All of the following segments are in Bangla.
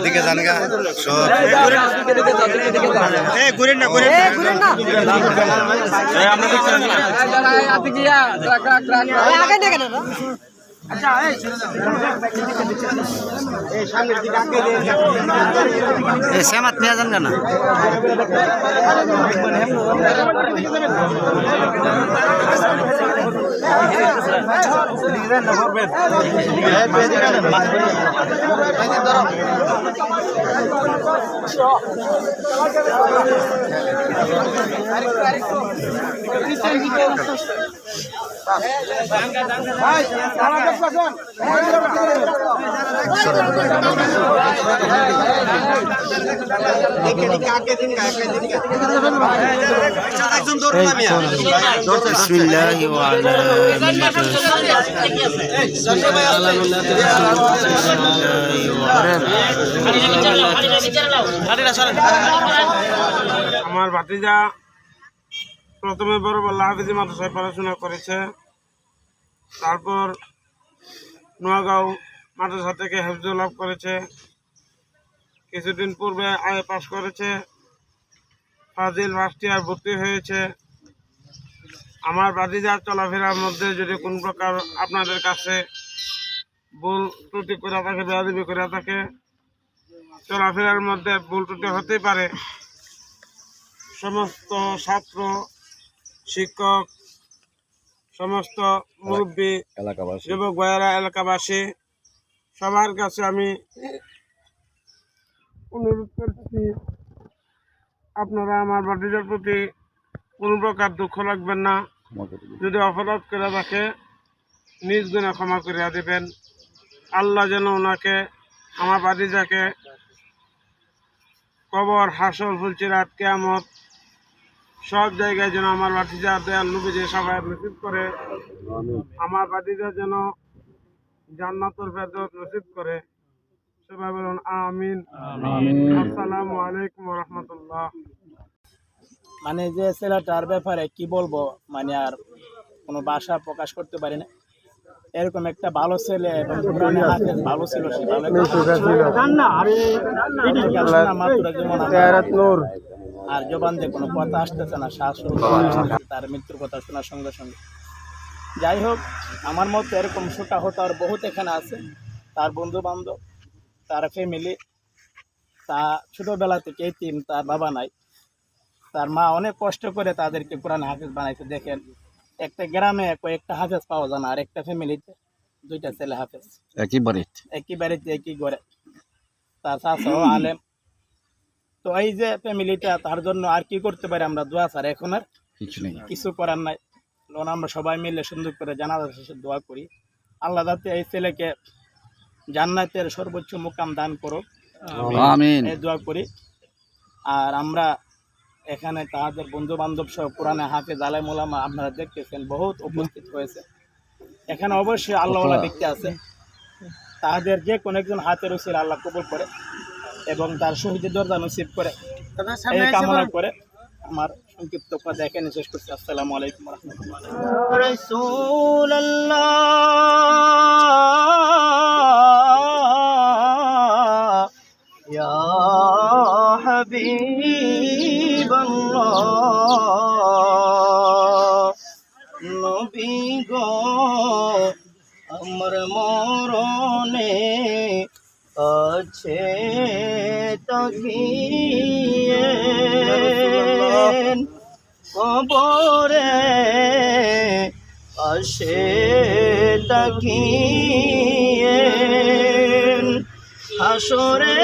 দিকে জানগা সব সেমাত নিয়ে যান না আমার ভাতিজা প্রথমে বড় হাফিজি মাদ্রাসায় পড়াশোনা করেছে, তারপর নোয়াগাঁও মাদ্রাসা থেকে হেফজুল লাভ করেছে, কিছুদিন পূর্বে আইএ পাস করেছে, ফাজিল ফার্স্ট ইয়ার ভর্তি হয়েছে। আমার ভাতিজার চলাফেরার মধ্যে যদি কোন প্রকার আপনাদের কাছে ভুল ত্রুটি করে থাকে, বেয়াদবি করে থাকে, চলাফেরার মধ্যে ভুল ত্রুটি হতেই পারে। সমস্ত ছাত্র, শিক্ষক, সমস্ত মুরব্বী, যুবক ভাইয়েরা, এলাকাবাসী সবার কাছে আমি অনুরোধ করছি, আপনারা আমার ভাতিজার প্রতি কোনো প্রকার দুঃখ লাগবেন না। যদি অপরাধ করে থাকে নিজ গুণে ক্ষমা করিয়া দেবেন। আল্লাহ যেন ওনাকে, আমার ভাতিজাকে, কবর, হাসর, ফুলচিরাত, কিয়ামত সব জায়গায় যেন আমার ভাতিজা দয়াল নবীজি সবাই নসিব করে। আমার ভাতিজা যেন জান্নাতুল ফেরদৌস নসিব করে। সবাই বলুন আমিন। আসসালামু আলাইকুম ওয়া রাহমাতুল্লাহ। মানে যে ছেলেটার ব্যাপারে কি বলবো, মানে আর কোনো ভাষা প্রকাশ করতে পারি না। এরকম একটা ভালো ছেলে এবং কোরআনে হাফেজ ভালো ছিল, সে ভালো আর জবান দিয়ে কোনো কথা আসতেছে না, শ্বাস তার মৃত্যুর কথা শোনার সঙ্গে সঙ্গে। যাই হোক, আমার মতো এরকম ছোটা হতো আর বহুত এখানে আছে। তার বন্ধু বান্ধব, তার ফ্যামিলি, তা ছোটোবেলা থেকে এতিম, তার বাবা নাই, তার মা অনেক কষ্ট করে তাদেরকে কোরআন হাফেজ বানাইতে। দেখেন, একটা গ্রামে কয়েকটা হাফেজ পাওয়া যায় না, আর একটা ফ্যামিলিতে দুইটা ছেলে হাফেজ, একই বাড়িতে একই ঘরে। তার চাচাও আলেম। তো এই যে ফ্যামিলিটা, তার জন্য আর কি করতে পারি আমরা, দোয়া ছাড়া এখন আর কিছু করার নাই। আমরা সবাই মিলে সুন্দর করে জানাজা শেষে দোয়া করি, আল্লাহ যাতে এই ছেলেকে জান্নাতের সর্বোচ্চ মুকাম দান করুক, আমিন, এই দোয়া করি। আর আমরা এখানে তাদের বন্ধু বান্ধব সহ কোরআনে হাফেজ আলেম ওলামা আপনারা দেখতেছেন বহুত উপস্থিত হয়েছে। এখানে অবশ্যই আল্লাহওয়ালা ব্যক্তি আছে, তাদের যে কোনো একজন হাতের উসিল আল্লাহ কবুল করে এবং তার শহীদের দরজা নসিব করে, এই কামনা করে আমার সংক্ষিপ্ত কথা এখানে শেষ করছি। আসসালামু আলাইকুম ওয়া রাহমাতুল্লাহ। রাসূলুল্লাহ ইয়া হাবিবাল্লাহ, নবী গো আমার মরণে আছে তাকিয়ে, কবরে আসে তাকিয়ে, হাসরে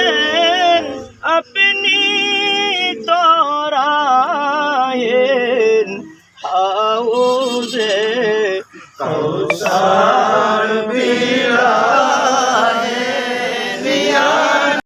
আপনি তরায়েন হাউজে কৌসার।